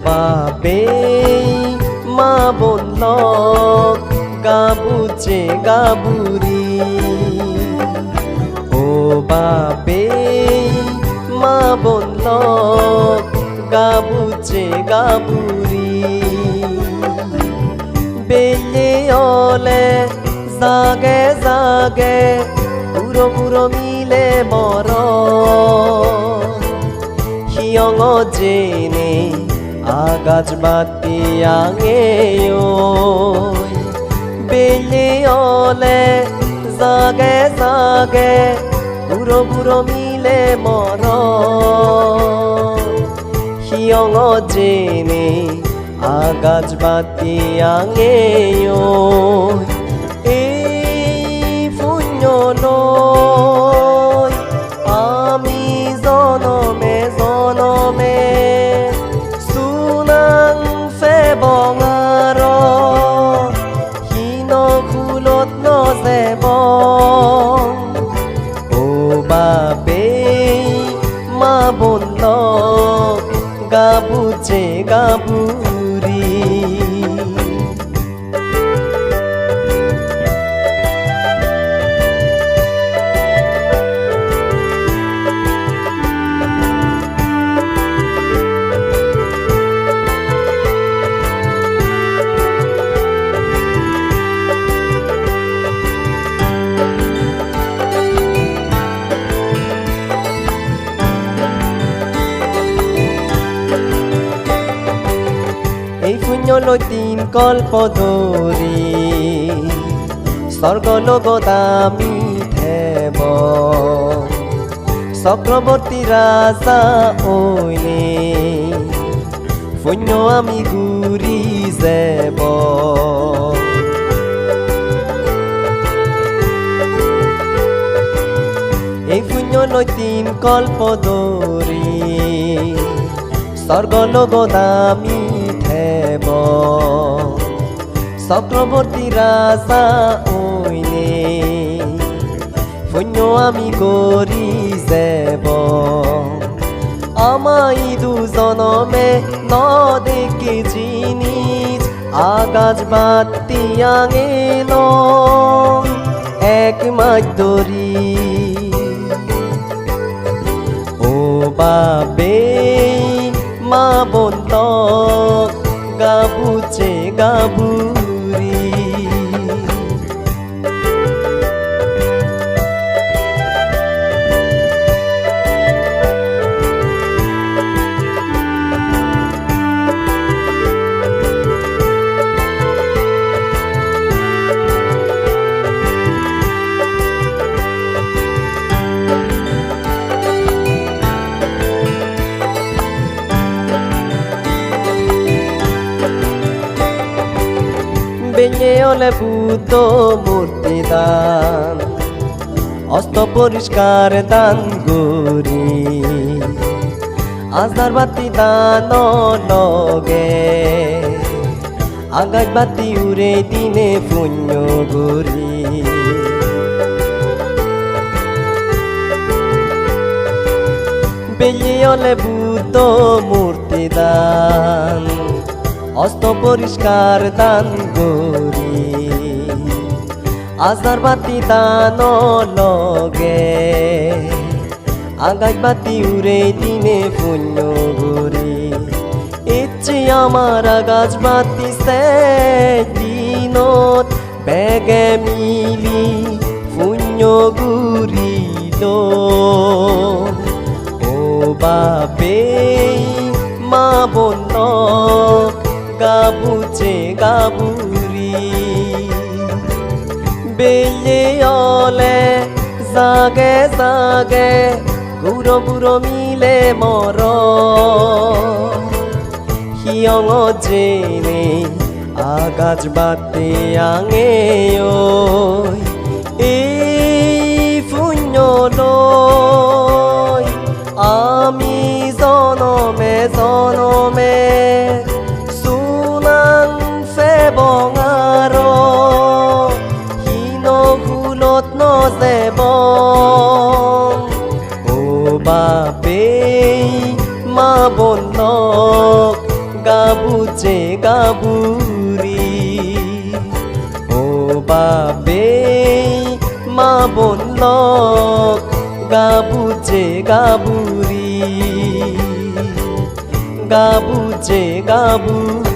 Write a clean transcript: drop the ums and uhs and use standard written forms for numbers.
বাপে মা বলল গাবুচে গাবুরি ও বাপে মা বলল গাবুচে গাবুরি বেলে ওলে জাগে জাগে পুরো পুরো মিলে মর হিয়ং জেনে আগাজ বাতি আঙে বেলে ওলে জাগে জাগে পুরো পুরো মিলে মর হিয়ং জেনে আগাজ বাতি আঙে এই পুণ্য লই আমি জনমে জনমে সুনাং ফেবঙার হীন ফুলত নজেব ও বাপে মা বলল গাবুচে গাবুরি এই পুণ্য লৈ তিন কল্প ধৰি স্বৰ্গলোকত আমি থেব চক্ৰৱৰ্তী ৰাজা ঐনে পুণ্য আমি ঘূৰি যাব এই পুণ্য লৈ তিন কল্প ধৰি স্বৰ্গলোকত আমি চক্রবর্তী রাজা ঐনে পুণ্য আমি করি যাব আমাই দুজনমে নদেখে জিনিস আগাজ বাতি আঙেল এক মাস ধরি ও বাপে মা বলল গাবুচে গাবুরি বেঁচে হলে বুদ্ধ মূর্তি দান অস্ত পরিষ্কার দান গরি আজদার বাতি দান লগে আগাজ বাতি উড়ে দিনে পুণ্য গরি বেঁচে হলে বুদ্ধ মূর্তি দান অস্ত পরিষ্কার দান গরি আজদার বাতি দান লগে আগাজ বাতি উড়ে দিনে পুণ্য গরি ইচ্ছে আমার আগাজ বাতি সে দিনত বেগে মিলি পুণ্য গুরিল ও বাপে মা বলল গাবুচে গাবুরি বেলে ওলে জাগে জাগে গুড়ো গুড়ো মিলে মর হিয়ং জেনে আগাছ বাতে আঙে ঐ এই পুণ্য লই আমি জনমে জনমে সুনাং ফেবঙার হীন ভুলত নজেব ও বাপে মা বন্ধক গাবুচে গাবুরি ও বাপে মা বন্ধক গাবুচে গাবুরি গাবুচে গাবুরি